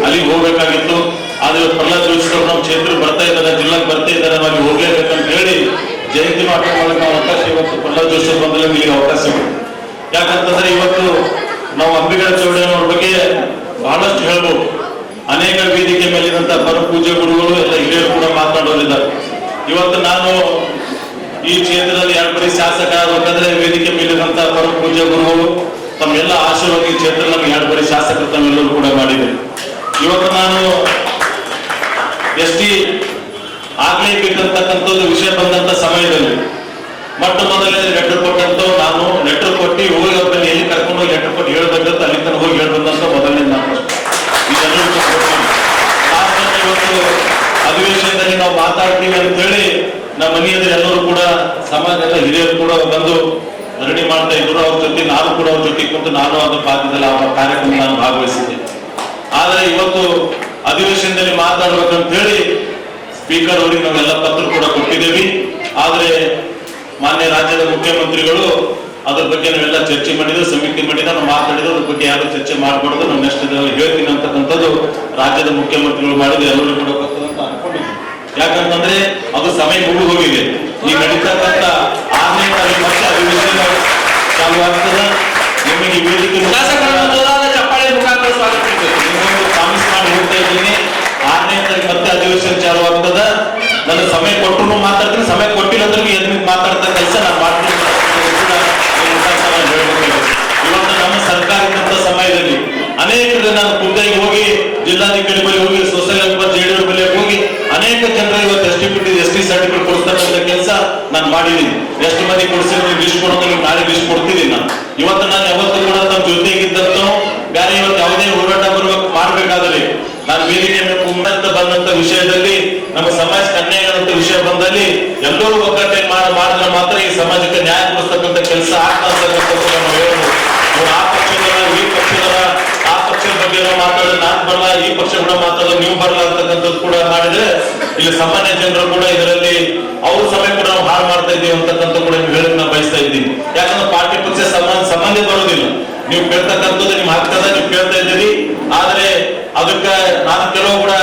ಅಲ್ಲಿಗೆ ಹೋಗ್ಬೇಕಾಗಿತ್ತು. ಆದ್ರೆ ಪ್ರಹ್ಲಾದ್ ಜೋಶಿ ಅವರು ನಮ್ಮ ಕ್ಷೇತ್ರಕ್ಕೆ ಬರ್ತಾ ಇದ್ದಾರೆ, ಜಿಲ್ಲಾಕ್ಕೆ ಬರ್ತಾ ಇದ್ದಾರೆ, ನಾವು ಅಲ್ಲಿ ಹೋಗ್ಲೇಬೇಕಂತ ಹೇಳಿ ಜಯಂತಿನೂ ಅಟೆಂಡ್ ಮಾಡಲಿಕ್ಕೆ ಅವಕಾಶ ಇವತ್ತು ಪ್ರಹ್ಲಾದ್ ಜೋಶಿ ಅವರು ಬಂದಲ್ಲಿ ಇಲ್ಲಿಗೆ ಅವಕಾಶ ಇದೆ. ಯಾಕಂತಂದ್ರೆ ಇವತ್ತು ನಾವು ಅಂಬಿಗರ ಚೌಡಯ್ಯನವ್ರ ಬಗ್ಗೆ ಬಹಳಷ್ಟು ಹೇಳ್ಬೋದು. ಅನೇಕ ವೇದಿಕೆ ಮೇಲಿರುವಂತ ಪರ ಪೂಜ್ಯ ಗುರುಗಳು ಎಲ್ಲ ಹಿರಿಯರು ಕೂಡ ಮಾತನಾಡೋರಿದ್ದಾರೆ. ಇವತ್ತು ನಾನು ಈ ಕ್ಷೇತ್ರದಲ್ಲಿ 2 ಬಾರಿ ಶಾಸಕ ಆಗಬೇಕಂದ್ರೆ ವೇದಿಕೆ ಮೇಲಿರುವಂತ ಪರ ಪೂಜ್ಯ ಗುರುಗಳು ತಮ್ಮೆಲ್ಲ ಆಶೀರ್ವಾದ ಈ ಕ್ಷೇತ್ರ ನಮ್ಗೆ 2 ಬಾರಿ ಶಾಸಕರು ತಮ್ಮೆಲ್ಲರೂ ಕೂಡ ಮಾಡಿದೆ. ಇವತ್ತು ನಾನು ಎಸ್ಟಿ ಆಗ್ಲೇಬೇಕಂತಕ್ಕಂಥದ್ದು ವಿಷಯ ಬಂದಂತ ಸಮಯದಲ್ಲಿ ಮೊಟ್ಟ ಮೊದಲೇ ಲೆಟರ್ ಕೊಟ್ಟಂತ ನಾನು ಲೆಟರ್ ಕೊಟ್ಟು ಹೋಗಿ ಅವ್ರನ್ನ ಎಲ್ಲಿ ಕರ್ಕೊಂಡು ಹೋಗಿ ಲೆಟರ್ ಕೊಟ್ಟು ಹೇಳ್ಬೇಕಂತ ಅಲ್ಲಿ ತನಕ ಹೋಗಿ ಹೇಳ್ಬಂದಂತ ಮೊದಲನೇ ನಾನು ಇವತ್ತು ಅಧಿವೇಶನದಲ್ಲಿ ನಾವು ಮಾತಾಡ್ತೀವಿ ಅಂತ ಹೇಳಿ ನಮ್ಮ ಮನೆಯಲ್ಲಿ ಎಲ್ಲರೂ ಕೂಡ ಸಮಾಜದ ಹಿರಿಯರು ಕೂಡ ಬಂದು ಧರಣಿ ಮಾಡ್ತಾ ಇದ್ರು. ಅವ್ರ ಜೊತೆ ನಾನು ಕೂಡ ಅವ್ರ ಜೊತೆ ಕುಂತು ನಾನು ಅದರ ಪಾತ್ರದಲ್ಲಿ ಅವರ ಕಾರ್ಯಕ್ರಮ ನಾನು ಭಾಗವಹಿಸಿದ್ದೆ. ಆದ್ರೆ ಇವತ್ತು ಅಧಿವೇಶನದಲ್ಲಿ ಮಾತಾಡ್ಬೇಕಂತ ಹೇಳಿ ಸ್ಪೀಕರ್ ಅವರಿಗೆ ನಾವೆಲ್ಲ ಪತ್ರ ಕೂಡ ಕೊಟ್ಟಿದ್ದೇವೆ. ಆದ್ರೆ ಮಾನ್ಯ ರಾಜ್ಯದ ಮುಖ್ಯಮಂತ್ರಿಗಳು ಅದ್ರ ಬಗ್ಗೆ ನಾವೆಲ್ಲ ಚರ್ಚೆ ಮಾಡಿದ್ರು, ಸಮಿತಿ ಮಾಡಿದ್ರು, ನಾವು ಮಾತಾಡಿದ್ರು. ಅದ್ರ ಬಗ್ಗೆ ಯಾರು ಚರ್ಚೆ ಮಾಡಬಾರ್ದು, ನಾವು ನೆಕ್ಸ್ಟ್ ಹೇಳ್ತೀನಿ ಅಂತಕ್ಕಂಥದ್ದು ರಾಜ್ಯದ ಮುಖ್ಯಮಂತ್ರಿಗಳು ಮಾಡಿದ್ರು. ಎಲ್ಲರೂ ಕೂಡ ಗೊತ್ತದಂತ ಅನ್ಕೊಂಡಿದ್ವಿ. ಯಾಕಂತಂದ್ರೆ ಅದು ಸಮಯ ಮುಗಿದು ಹೋಗಿದೆ. ಈಗ ನಡೀತಕ್ಕಂಥ 6ನೇ ತಾರೀಕು ಮತ್ತೆ ಅಧಿವೇಶನ ಚಾಲು ಆಗ್ತದೆ. ನಿಮಗೆ ಈ ವೇದಿಕೆ ಚಪ್ಪಾಳೆ ಮುಖಾಂತರ ಸ್ವಾಗತ ಪ್ರಾಮಿಸ್ ಮಾಡಿ ಹೋಗ್ತಾ ಇದ್ದೀನಿ. 6ನೇ ತಾರೀಕು ಮತ್ತೆ ಅಧಿವೇಶನ ಚಾಲು ಆಗ್ತದ. ನನ್ನ ಸಮಯ ಕೊಟ್ಟರು ಮಾತಾಡ್ತೀನಿ, ಸಮಯ ಕೊಟ್ಟಿಲ್ಲ ಅಂದ್ರೆ ಎದ್ದು ಮಾತಾಡ್ತಾ ಕೆಲಸ ನಾನು ಮಾಡ್ತೀನಿ. ಇವತ್ತು ನಮ್ಮ ಸರ್ಕಾರ ಇದ್ದಂತ ಸಮಯದಲ್ಲಿ ಅನೇಕ ನಾನು ಖುದ್ದಾಗಿ ಹೋಗಿ ಜಿಲ್ಲಾಧಿಕಾರಿ ಬಳಿ ಹೋಗಿ ಸೋಷಿಯಲ್ ವೆಲ್ಫೇರ್ ಜೆಡಿಯು ಬಳಿ ಹೋಗಿ ಅನೇಕ ಜನರು ಇವತ್ತು ಎಸ್ಟಿ ಸರ್ಟಿಫಿಕೇಟ್ ಕೊಡಿಸ್ತಕ್ಕಂಥ ಕೆಲಸ ನಾನು ಮಾಡಿದ್ದೀನಿ. ಎಷ್ಟು ಮಂದಿ ಕೊಡಿಸಿದ್ರೆ ಲಿಸ್ಟ್ ಕೊಡೋದು, ನಾಳೆ ಲಿಸ್ಟ್ ಕೊಡ್ತಿದ್ದೀನಿ ನಾನು. ಇವತ್ತು ನಾನು ಯಾವತ್ತೂ ಕೂಡ ನಮ್ಮ ಜೊತೆಗಿದ್ದಂತ ಬೇರೆ ಇವತ್ತು ಯಾವುದೇ ಹೋರಾಟ ಮಾಡ್ಬೇಕಾದ್ರೆ ನಾನು ವೇದಿಕೆ ಬಂದಂತ ವಿಷಯದಲ್ಲಿ ನಮ್ಮ ಸಮಾಜಕ್ಕೆ ಅನ್ಯಾಯ ಆದಂತ ವಿಷಯ ಬಂದಲ್ಲಿ ಎಲ್ಲರೂ ಒಗ್ಗಟ್ಟೆ ಮಾಡಿದ್ರೆ ಮಾತ್ರ ಈ ಸಮಾಜಕ್ಕೆ ನ್ಯಾಯ ಕೊಡಿಸ್ತಕ್ಕಂಥ ಕೆಲಸ ಆಗ್ತಕ್ಕಂಥದ್ದು ನಾವು ಹೇಳ್ಬೋದು. ಆ ಪಕ್ಷದವರ, ಈ ಪಕ್ಷದವರ, ಆ ಪಕ್ಷದ ಬಗ್ಗೆ ಮಾತಾಡಿದ್ರೆ ನಾನು ಬರಲ್ಲ, ಈ ಪಕ್ಷ ಕೂಡ ಮಾತಾಡಿದ್ರೆ ನೀವು ಬರಲ್ಲ ಅಂತಕ್ಕಂಥದ್ದು ಕೂಡ ಮಾಡಿದ್ರೆ ಇಲ್ಲಿ ಸಾಮಾನ್ಯ ಜನರು ಕೂಡ ಇದರಲ್ಲಿ ಅವ್ರ ಸಮಯ ಕೂಡ ನಾವು ಹಾಳು ಮಾಡ್ತಾ ಇದ್ದೀವಿ ಅಂತಕ್ಕಂಥ ಕೂಡ ನೀವು ಹೇಳಕ್ ನಾನು ಬಯಸ್ತಾ ಇದ್ದೀನಿ. ಯಾಕಂದ್ರೆ ಪಾರ್ಟಿ ಪಕ್ಷ ಸಂಬಂಧ ಬರೋದಿಲ್ಲ. ನೀವು ಕೇಳ್ತಕ್ಕಂಥದ್ದು ನಿಮ್ ಹಕ್ಕದ, ನೀವು ಕೇಳ್ತಾ ಇದ್ದೀರಿ. ಆದ್ರೆ ಅದಕ್ಕೆ ನಾನು ಕೆಲವು ಕೂಡ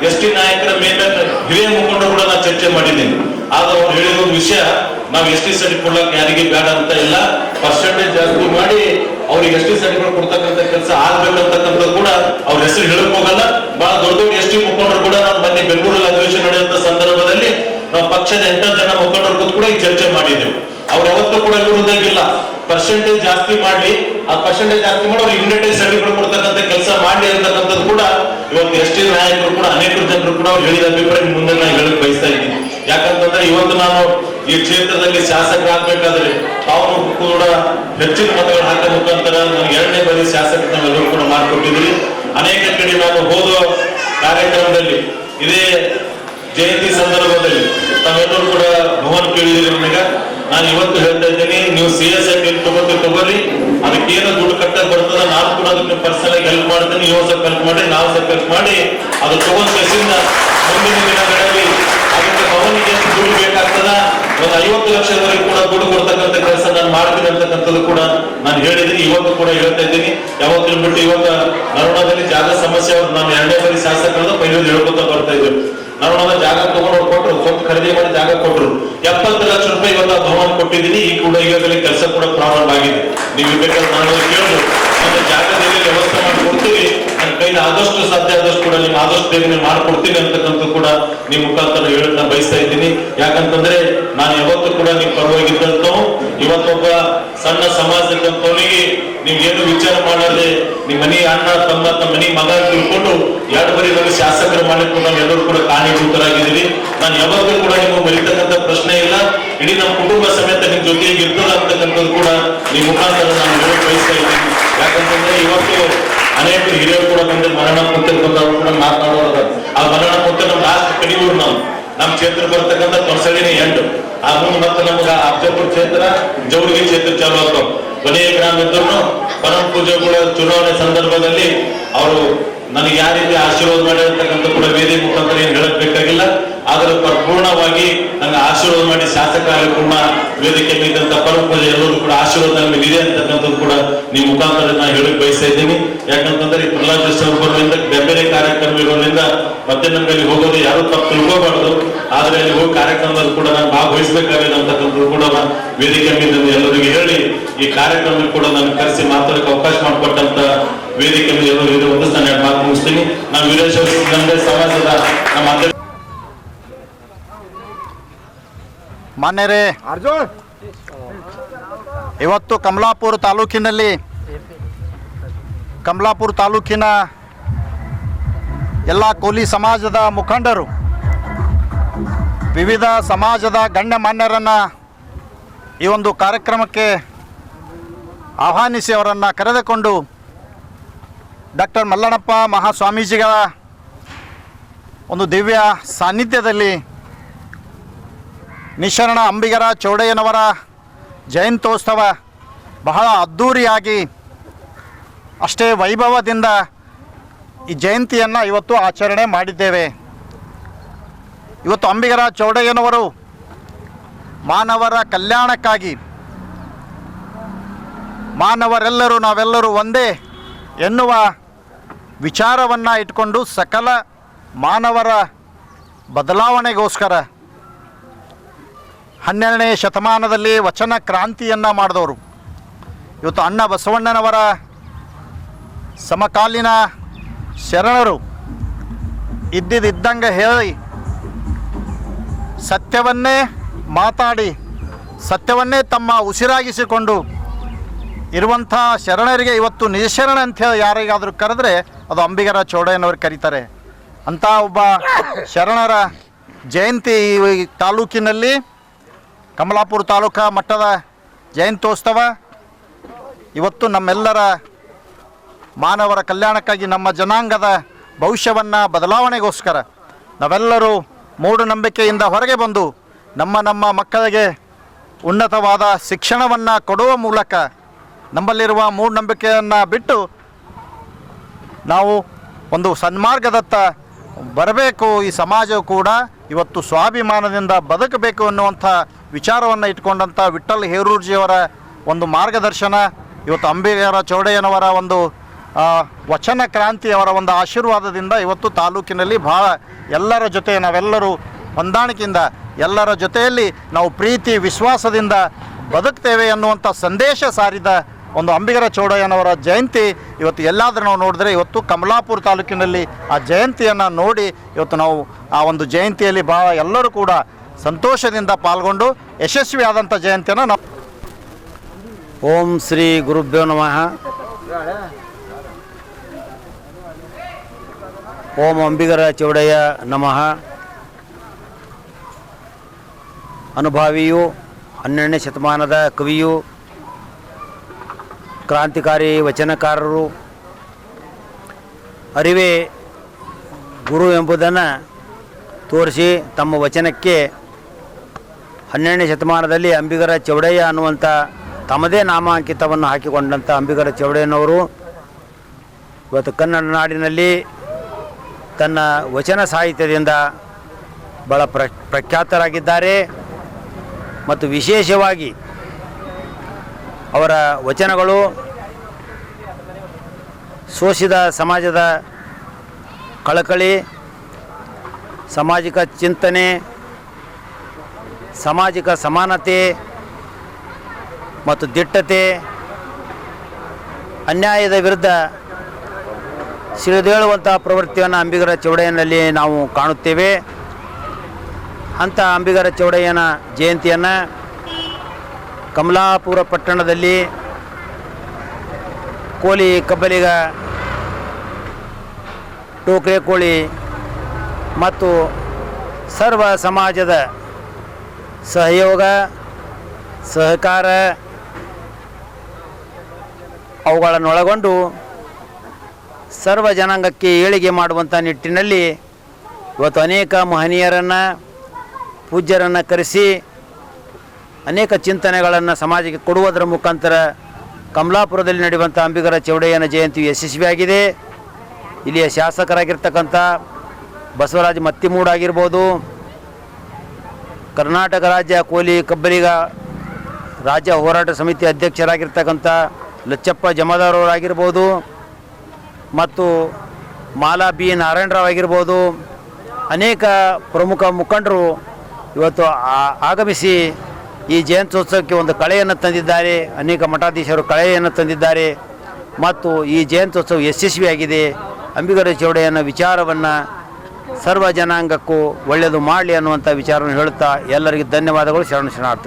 ಎಸ್ಟಿ ನಾಯಕರ ಮೇಲೆ ಹಿರಿಯ ಮುಖಂಡರು ಕೂಡ ನಾನು ಚರ್ಚೆ ಮಾಡಿದ್ದೀನಿ. ಆದ್ರೆ ಅವ್ರು ಹೇಳಿರೋ ವಿಷಯ ನಾವು ಎಸ್ಟಿ ಸರ್ಟಿಫಿಕೇಟ್ ಕೊಡ್ಲಕ್ಕೆ ಯಾರಿಗೆ ಬೇಡ ಅಂತ ಇಲ್ಲ, ಪರ್ಸೆಂಟೇಜ್ ಜಾಸ್ತಿ ಮಾಡಿ ಅವ್ರಿಗೆ ಎಸ್ಟಿ ಸರ್ಟಿಫಿಕೇಟ್ ಕೊಡ್ತಕ್ಕಂಥ ಕೆಲಸ ಆಗ್ಬೇಕಂತಕ್ಕಂಥದ್ದು ಕೂಡ ಅವ್ರ ಹೆಸರು ಹೇಳಕ್ ಹೋಗಲ್ಲ. ಬಹಳ ದೊಡ್ಡ ದೊಡ್ಡ ಎಸ್ಟಿ ಮುಖಂಡರು ಕೂಡ ನಾನು ಮೊನ್ನೆ ಬೆಂಗಳೂರಲ್ಲಿ ಅಧಿವೇಶನ ನಡೆಯುವಂತ ಸಂದರ್ಭದಲ್ಲಿ ನಾವು ಪಕ್ಷದ 8 ಜನ ಮುಖಂಡರು ಕೂಡ ಈ ಚರ್ಚೆ ಮಾಡಿದ್ದೆವು. ಅವ್ರು ಯಾವತ್ತೂ ಕೂಡ ವಿರುದ್ಧಾಗಿಲ್ಲ. ಪರ್ಸೆಂಟೇಜ್ ಜಾಸ್ತಿ ಮಾಡಿ, ಆ ಪರ್ಸೆಂಟೇಜ್ ಜಾಸ್ತಿ ಮಾಡಿ ಅವ್ರು ಇಮ್ಯುನಿಟಿ ಸರ್ಟಿಫಿಕೇಟ್ ಕೊಡ್ತಕ್ಕಂಥ ಕೆಲಸ ಮಾಡಿ ಅಂತಕ್ಕಂಥದ್ದು ಕೂಡ ಇವತ್ತು ಎಸ್ಟಿ ನಾಯಕರು ಕೂಡ ಅನೇಕ ಜನರು ಕೂಡ ಅವ್ರು ಹೇಳಿದ ಅಭಿಪ್ರಾಯ ಮುಂದೆ ನಾನು ಹೇಳಕ್ ಬಯಸ್ತಾ ಇದ್ದೀನಿ. ಯಾಕಂತಂದ್ರೆ ಇವತ್ತು ನಾನು ಈ ಕ್ಷೇತ್ರದಲ್ಲಿ ಶಾಸಕರಾಗಬೇಕಾದ್ರೆ ತಾವು ಕೂಡ ಹೆಚ್ಚಿನ ಮತಗಳು ಹಾಕೋ ಮುಖಾಂತರ ನನಗೆ 2ನೇ ಬಾರಿ ಶಾಸಕ ನಾವೆಲ್ಲರೂ ಕೂಡ ಮಾಡಿಕೊಟ್ಟಿದ್ರಿ. ಅನೇಕ ಕಡೆ ನಾನು ಹೋದ ಕಾರ್ಯಕ್ರಮದಲ್ಲಿ ಇದೇ ಜಯಂತಿ ಸಂದರ್ಭದಲ್ಲಿ ತಾವೆಲ್ಲರೂ ಕೂಡ ಭವನ್ ಕೇಳಿದಿರಿ. ನನಗೆ ನಾನು ಇವತ್ತು ಹೇಳ್ತಾ ಇದ್ದೀನಿ, ನೀವು CSI ತಗೋರಿ, ಅದಕ್ಕೆ ಏನು ದುಡ್ಡು ಕಟ್ಟಕ್ ಬರ್ತದ, ನಾನು ಕೂಡ ಅದಕ್ಕೆ ಪರ್ಸನಲ್ ಆಗಿ ಹೆಲ್ಪ್ ಮಾಡ್ತೀನಿ. ನೀವು ಸ್ವಲ್ಪ ಹೆಲ್ಪ್ ಮಾಡಿ, ನಾವು ಸ್ವಲ್ಪ ಹೆಲ್ಪ್ ಮಾಡಿ, ಅದು ತಗೊಂಡ್ ಕೆಸಿಂದ ಮುಂದಿನ ದಿನಗಳಲ್ಲಿ ಅದಕ್ಕೆ ಭವನಿಗೆ ಎಷ್ಟು ದುಡ್ಡು ಬೇಕಾಗ್ತದ, ಒಂದು 50 ಲಕ್ಷದವರೆಗೆ ಕೂಡ ದುಡ್ಡು ಕೊಡ್ತಕ್ಕಂಥ ಕೆಲಸ ನಾನು ಮಾಡ್ತೀನಿ ಅಂತಕ್ಕಂಥದ್ದು ಕೂಡ ನಾನು ಹೇಳಿದ್ದೀನಿ. ಇವತ್ತು ಕೂಡ ಹೇಳ್ತಾ ಇದ್ದೀನಿ. ಯಾವತ್ತೂ ಬಿಟ್ಟು ಇವತ್ತು ನರೋಣದಲ್ಲಿ ಜಾಗ ಸಮಸ್ಯೆ ಅವ್ರು ನಾನು 2ನೇ ಬಾರಿ ಶಾಸಕರದ್ದು ಪೈಲು ಹೇಳ್ಕೊತಾ ಬರ್ತಾ ಇದ್ರು. ನರೋಣದ ಜಾಗ ತಗೊಂಡು ಕೊಟ್ಟರು, ಸ್ವಲ್ಪ ಖರೀದಿ ಮಾಡಿ ಜಾಗ ಕೊಟ್ಟರು. 70 ಲಕ್ಷ ರೂಪಾಯಿ ಇವತ್ತು ಭವನ ಕೊಟ್ಟಿದ್ದೀನಿ. ಈ ಕೂಡ ಈಗಾಗಲೇ ಕೆಲಸ ಕೂಡ ಪ್ರಾರಂಭ ಆಗಿದೆ. ನೀವು ಬೇಕಾದ್ರೆ ನಾನು ಕೇಳಿದ್ರು ಮತ್ತೆ ಜಾಗದಲ್ಲಿ ವ್ಯವಸ್ಥೆ ಮಾಡಿ ಕೊಡ್ತೀವಿ, ನನ್ನ ಕೈಲಿ ಆದಷ್ಟು ಸಾಧ್ಯ ಆದಷ್ಟು ಕೂಡ ನಿಮ್ಮ ಆದಷ್ಟು ಬೇಗನೆ ಮಾಡ್ಕೊಡ್ತೀನಿ ಅಂತಕ್ಕಂಥ ಕೂಡ ನಿಮ್ಮ ಮುಖಾಂತರ ಹೇಳಕ್ ಬಯಸ್ತಾ ಇದ್ದೀನಿ. ಯಾಕಂತಂದ್ರೆ ನಾನು ಯಾವತ್ತೂ ಕೂಡ ನೀವು ಪರವಾಗಿದ್ದಂತವು, ಇವತ್ತೊಬ್ಬ ಸಣ್ಣ ಸಮಾಜದವನಿಗೆ ನೀವೇನು ವಿಚಾರ ಮಾಡದೆ ನಿಮ್ಮ ಮನೆ ಅಣ್ಣ ತಮ್ಮ ಮನೆ ಮಗ ತಿಳ್ಕೊಂಡು 2 ಬಾರಿ ನಮಗೆ ಶಾಸಕರು ಮಾಡಿಕೊಂಡು ನಾವೆಲ್ಲರೂ ಕೂಡ ಕಾರಣೀಭೂತರಾಗಿದ್ದೀವಿ. ನಾನು ಯಾವಾಗಲೂ ಕೂಡ ನಿಮಗೆ ಬರೀತಕ್ಕಂಥ ಪ್ರಶ್ನೆ ಇಲ್ಲ. ಇಡೀ ನಮ್ಮ ಕುಟುಂಬ ಸಮೇತ ನಿಮ್ ಜೊತೆಗೆ ಇರ್ತದ ಅಂತಕ್ಕಂಥದ್ದು ಕೂಡ ನಿಮ್ಮ ಮುಖಾಂತರ ನಾನು ಹೇಳಕ್ ಬಯಸ್ತಾ ಇದ್ದೀನಿ. ಯಾಕಂತಂದ್ರೆ ಇವತ್ತು ಅನೇಕ ಹಿರಿಯರು ಕೂಡ ಬಂದು ಮರಣ ಕೂತಿರ್ಕೊಂಡವ್ರು ಕೂಡ ಮಾತನಾಡೋದ. ಆ ಮರಣ ಕೂತ ನಮ್ ಲಾಸ್ಟ್ ಕಡಿಯೂರು ನಾವು ನಮ್ಮ ಕ್ಷೇತ್ರ ಬರ್ತಕ್ಕಂಥ ತೊರಸಳಿನೇ ಎಂಟು. ಆ ಮುಂದೆ ಮತ್ತೆ ನಮ್ಗೆ ಅಫಜಲ್ಪುರ ಕ್ಷೇತ್ರ, ಜವಳಗಿ ಕ್ಷೇತ್ರ ಚಾಲು ಆಗ್ತಾವ. ಕೊನೆಯ ಗ್ರಾಮ ಇದ್ರು ಪರಮ ಪೂಜೆಗಳ ಚುನಾವಣೆ ಸಂದರ್ಭದಲ್ಲಿ ಅವರು ನನಗೆ ಯಾವ ರೀತಿ ಆಶೀರ್ವಾದ ಮಾಡಿರ್ತಕ್ಕಂಥ ಕೂಡ ವೇದಿಕೆ ಮುಖಾಂತರ ಏನ್ ಹೇಳಕ್ ಬೇಕಾಗಿಲ್ಲ. ಆದ್ರೆ ಪರಿಪೂರ್ಣವಾಗಿ ನಂಗೆ ಆಶೀರ್ವಾದ ಮಾಡಿ ಶಾಸಕ ಕೂಡ ವೇದಿಕೆ ಮೇಲಿದ್ದಂತ ಪರಮ ಪೂಜೆ ಎಲ್ಲರೂ ಕೂಡ ಆಶೀರ್ವಾದ ಮೇಲೆ ಇದೆ ಅಂತಕ್ಕಂಥದ್ದು ಕೂಡ ನಿಮ್ಮ ಮುಖಾಂತರ ನಾನು ಹೇಳಕ್ ಬಯಸ್ತಾ ಇದ್ದೀನಿ. ಯಾಕಂತಂದ್ರೆ ಈ ಪ್ರಹ್ಲಾದ್ ಜೋಶಿ ಅವರು ಬರೋದ್ರಿಂದ ಬೇರೆ ಕಾರ್ಯಕ್ರಮ ಇರೋದ್ರಿಂದ ಮತ್ತೆ ನಮ್ಗೆ ಅಲ್ಲಿ ಹೋಗೋದು ಯಾರು ತಪ್ಪು ತಿಳ್ಕೋಬಾರ್ದು. ಆದ್ರೆ ಅಲ್ಲಿ ಹೋಗಿ ಕಾರ್ಯಕ್ರಮದಲ್ಲಿ ಕೂಡ ನಾನು ಭಾಗವಹಿಸಬೇಕಾಗಿದೆ ಅಂತಕ್ಕಂಥದ್ದು ಕೂಡ ವೇದಿಕೆ ಮೇಲೆ ಎಲ್ಲರಿಗೆ ಹೇಳಿ ಈ ಕಾರ್ಯಕ್ರಮ ಕೂಡ ನಾನು ಕರೆಸಿ ಮಾತಾಡಕ್ಕೆ ಅವಕಾಶ ಮಾಡಿಕೊಟ್ಟಂತ ವೇದಿಕೆ ಮೇಲೆ ಎಲ್ಲರೂ ಇದು ಒಂದು ನಾನು 2 ಮಾತು ಮುಗಿಸ್ತೀನಿ. ನಾವು ವೀರೇಶ್ ಸಮಾಜದ ನಮ್ಮ ಮಾನ್ಯರೇ, ಇವತ್ತು ಕಮಲಾಪುರ ತಾಲೂಕಿನ ಎಲ್ಲ ಕೋಲಿ ಸಮಾಜದ ಮುಖಂಡರು, ವಿವಿಧ ಸಮಾಜದ ಗಣ್ಯಮಾನ್ಯರನ್ನು ಈ ಒಂದು ಕಾರ್ಯಕ್ರಮಕ್ಕೆ ಆಹ್ವಾನಿಸಿ ಅವರನ್ನು ಕರೆದುಕೊಂಡು ಡಾಕ್ಟರ್ ಮಲ್ಲಣ್ಣಪ್ಪ ಮಹಾಸ್ವಾಮೀಜಿಗಳ ಒಂದು ದಿವ್ಯ ಸಾನ್ನಿಧ್ಯದಲ್ಲಿ ನಿಶರಣ ಅಂಬಿಗರ ಚೌಡಯ್ಯನವರ ಜಯಂತ್ಯೋತ್ಸವ ಬಹಳ ಅದ್ಧೂರಿಯಾಗಿ ಅಷ್ಟೇ ವೈಭವದಿಂದ ಈ ಜಯಂತಿಯನ್ನು ಇವತ್ತು ಆಚರಣೆ ಮಾಡಿದ್ದೇವೆ. ಇವತ್ತು ಅಂಬಿಗರ ಚೌಡಯ್ಯನವರು ಮಾನವರ ಕಲ್ಯಾಣಕ್ಕಾಗಿ ಮಾನವರೆಲ್ಲರೂ ನಾವೆಲ್ಲರೂ ಒಂದೇ ಎನ್ನುವ ವಿಚಾರವನ್ನು ಇಟ್ಕೊಂಡು ಸಕಲ ಮಾನವರ ಬದಲಾವಣೆಗೋಸ್ಕರ 12ನೇ ಶತಮಾನದಲ್ಲಿ ವಚನ ಕ್ರಾಂತಿಯನ್ನು ಮಾಡಿದವರು. ಇವತ್ತು ಅಣ್ಣ ಬಸವಣ್ಣನವರ ಸಮಕಾಲೀನ ಶರಣರು ಇದ್ದಂಗೆ ಹೇಳಿ ಸತ್ಯವನ್ನೇ ಮಾತಾಡಿ ಸತ್ಯವನ್ನೇ ತಮ್ಮ ಉಸಿರಾಗಿಸಿಕೊಂಡು ಇರುವಂಥ ಶರಣರಿಗೆ ಇವತ್ತು ನಿಜಶರಣ ಅಂಥೇಳಿ ಯಾರಿಗಾದರೂ ಕರೆದ್ರೆ ಅದು ಅಂಬಿಗರ ಚೌಡಯ್ಯನವರು ಕರೀತಾರೆ. ಅಂಥ ಒಬ್ಬ ಶರಣರ ಜಯಂತಿ ಈ ತಾಲೂಕಿನಲ್ಲಿ ಕಮಲಾಪುರ ತಾಲೂಕಾ ಮಟ್ಟದ ಜಯಂತ್ಯೋತ್ಸವ ಇವತ್ತು ನಮ್ಮೆಲ್ಲರ ಮಾನವರ ಕಲ್ಯಾಣಕ್ಕಾಗಿ ನಮ್ಮ ಜನಾಂಗದ ಭವಿಷ್ಯವನ್ನು ಬದಲಾವಣೆಗೋಸ್ಕರ ನಾವೆಲ್ಲರೂ ಮೂಢನಂಬಿಕೆಯಿಂದ ಹೊರಗೆ ಬಂದು ನಮ್ಮ ಮಕ್ಕಳಿಗೆ ಉನ್ನತವಾದ ಶಿಕ್ಷಣವನ್ನು ಕೊಡುವ ಮೂಲಕ ನಮ್ಮಲ್ಲಿರುವ ಮೂಢನಂಬಿಕೆಯನ್ನು ಬಿಟ್ಟು ನಾವು ಒಂದು ಸನ್ಮಾರ್ಗದತ್ತ ಬರಬೇಕು. ಈ ಸಮಾಜವು ಕೂಡ ಇವತ್ತು ಸ್ವಾಭಿಮಾನದಿಂದ ಬದುಕಬೇಕು ಅನ್ನುವಂಥ ವಿಚಾರವನ್ನು ಇಟ್ಕೊಂಡಂಥ ವಿಠ್ಠಲ್ ಹೇರೂರ್ಜಿಯವರ ಒಂದು ಮಾರ್ಗದರ್ಶನ, ಇವತ್ತು ಅಂಬಿಗರ ಚೌಡಯ್ಯನವರ ಒಂದು ವಚನ ಕ್ರಾಂತಿಯವರ ಒಂದು ಆಶೀರ್ವಾದದಿಂದ ಇವತ್ತು ತಾಲೂಕಿನಲ್ಲಿ ಭಾಳ ಎಲ್ಲರ ಜೊತೆ ನಾವೆಲ್ಲರೂ ಹೊಂದಾಣಿಕೆಯಿಂದ ಎಲ್ಲರ ಜೊತೆಯಲ್ಲಿ ನಾವು ಪ್ರೀತಿ ವಿಶ್ವಾಸದಿಂದ ಬದುಕ್ತೇವೆ ಅನ್ನುವಂಥ ಸಂದೇಶ ಸಾರಿದ ಒಂದು ಅಂಬಿಗರ ಚೌಡಯ್ಯನವರ ಜಯಂತಿ ಇವತ್ತು ಎಲ್ಲಾದರೂ ನಾವು ನೋಡಿದ್ರೆ ಇವತ್ತು ಕಮಲಾಪುರ ತಾಲೂಕಿನಲ್ಲಿ ಆ ಜಯಂತಿಯನ್ನು ನೋಡಿ ಇವತ್ತು ನಾವು ಆ ಒಂದು ಜಯಂತಿಯಲ್ಲಿ ಭಾಳ ಎಲ್ಲರೂ ಕೂಡ ಸಂತೋಷದಿಂದ ಪಾಲ್ಗೊಂಡು ಯಶಸ್ವಿಯಾದಂಥ ಜಯಂತಿಯನ್ನು ನಾವು ಓಂ ಶ್ರೀ ಗುರುಭ್ಯೋ ನಮಃ. ಓಂ ಅಂಬಿಗರ ಚೌಡಯ್ಯ ನಮಃ. ಅನುಭಾವಿಯು 12ನೇ ಶತಮಾನದ ಕವಿಯು, ಕ್ರಾಂತಿಕಾರಿ ವಚನಕಾರರು, ಅರಿವೇ ಗುರು ಎಂಬುದನ್ನು ತೋರಿಸಿ ತಮ್ಮ ವಚನಕ್ಕೆ 12ನೇ ಶತಮಾನದಲ್ಲಿ ಅಂಬಿಗರ ಚೌಡಯ್ಯ ಅನ್ನುವಂಥ ತಮ್ಮದೇ ನಾಮಾಂಕಿತವನ್ನು ಹಾಕಿಕೊಂಡಂಥ ಅಂಬಿಗರ ಚೌಡಯ್ಯನವರು ಇವತ್ತು ಕನ್ನಡ ನಾಡಿನಲ್ಲಿ ತನ್ನ ವಚನ ಸಾಹಿತ್ಯದಿಂದ ಭಾಳ ಪ್ರಖ್ಯಾತರಾಗಿದ್ದಾರೆ. ಮತ್ತು ವಿಶೇಷವಾಗಿ ಅವರ ವಚನಗಳು ಶೋಷಿತ ಸಮಾಜದ ಕಳಕಳಿ, ಸಾಮಾಜಿಕ ಚಿಂತನೆ, ಸಾಮಾಜಿಕ ಸಮಾನತೆ ಮತ್ತು ದಿಟ್ಟತೆ, ಅನ್ಯಾಯದ ವಿರುದ್ಧ ಸಿಡಿದೇಳುವಂಥ ಪ್ರವೃತ್ತಿಯನ್ನು ಅಂಬಿಗರ ಚೌಡಯ್ಯನಲ್ಲಿ ನಾವು ಕಾಣುತ್ತೇವೆ. ಅಂಥ ಅಂಬಿಗರ ಚೌಡಯ್ಯನ ಜಯಂತಿಯನ್ನು ಕಮಲಾಪುರ ಪಟ್ಟಣದಲ್ಲಿ ಕೋಲಿ ಕಬ್ಬಲಿಗ, ಟೋಕ್ರೆ ಕೋಳಿ ಮತ್ತು ಸರ್ವ ಸಮಾಜದ ಸಹಯೋಗ, ಸಹಕಾರ ಅವುಗಳನ್ನೊಳಗೊಂಡು ಸರ್ವ ಜನಾಂಗಕ್ಕೆ ಏಳಿಗೆ ಮಾಡುವಂಥ ನಿಟ್ಟಿನಲ್ಲಿ ಇವತ್ತು ಅನೇಕ ಮಹನೀಯರನ್ನು, ಪೂಜ್ಯರನ್ನು ಕರೆಸಿ ಅನೇಕ ಚಿಂತನೆಗಳನ್ನು ಸಮಾಜಕ್ಕೆ ಕೊಡುವುದರ ಮುಖಾಂತರ ಕಮಲಾಪುರದಲ್ಲಿ ನಡೆಯುವಂಥ ಅಂಬಿಗರ ಚೌಡಯ್ಯನ ಜಯಂತಿ ಯಶಸ್ವಿಯಾಗಿದೆ. ಇಲ್ಲಿಯ ಶಾಸಕರಾಗಿರ್ತಕ್ಕಂಥ ಬಸವರಾಜ ಮತ್ತಿಮೂಡ್ ಆಗಿರ್ಬೋದು, ಕರ್ನಾಟಕ ರಾಜ್ಯ ಕೋಲಿ ಕಬ್ಬಲಿಗ ರಾಜ್ಯ ಹೋರಾಟ ಸಮಿತಿ ಅಧ್ಯಕ್ಷರಾಗಿರ್ತಕ್ಕಂಥ ಲಚ್ಚಪ್ಪ ಜಮಾದಾರವರಾಗಿರ್ಬೋದು, ಮತ್ತು ಮಾಲಾ ಬಿ ನಾರಾಯಣರಾವ್ ಆಗಿರ್ಬೋದು, ಅನೇಕ ಪ್ರಮುಖ ಮುಖಂಡರು ಇವತ್ತು ಆಗಮಿಸಿ ಈ ಜಯಂತ್ಯೋತ್ಸವಕ್ಕೆ ಒಂದು ಕಳೆಯನ್ನು ತಂದಿದ್ದಾರೆ. ಅನೇಕ ಮಠಾಧೀಶರು ಕಳೆಯನ್ನು ತಂದಿದ್ದಾರೆ ಮತ್ತು ಈ ಜಯಂತ್ಯೋತ್ಸವ ಯಶಸ್ವಿಯಾಗಿದೆ. ಅಂಬಿಗರ ಚೌಡಯ್ಯನ ವಿಚಾರವನ್ನು ಸರ್ವ ಜನಾಂಗಕ್ಕೂ ಒಳ್ಳೆಯದು ಮಾಡಲಿ ಅನ್ನುವಂಥ ವಿಚಾರವನ್ನು ಹೇಳುತ್ತಾ ಎಲ್ಲರಿಗೂ ಧನ್ಯವಾದಗಳು. ಶರಣಾರ್ಥಿ.